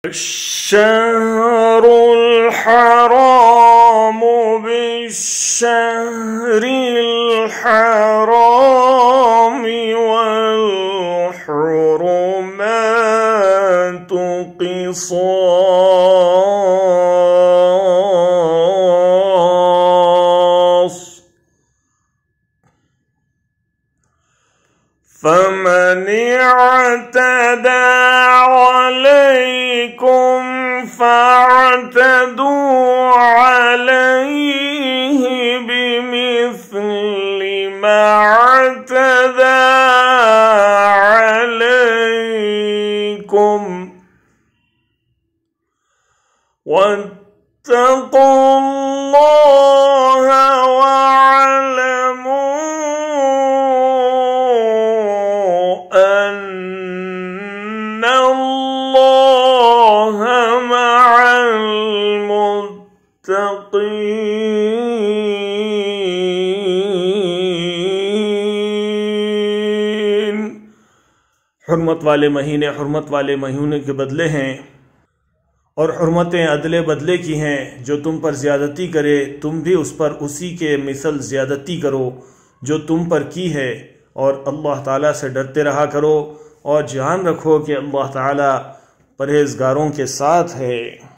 الشهر الحرام بالشهر الحرام والحرمات قصاص فمن اعتدى عليكم فاعتدوا عليه بمثل ما اعتدى عليكم واتقوا الله واعلموا أن الله مع المتقين। हुर्मत वाले महीने हुर्मत वाले महीने के बदले हैं और हुर्मतें अदले बदले की हैं। जो तुम पर ज़्यादती करे तुम भी उस पर उसी के मिसल ज़्यादती करो जो तुम पर की है, और अल्लाह ताला से डरते रहा करो और जान रखो कि अल्लाह ताला परहेज़गारों के साथ है।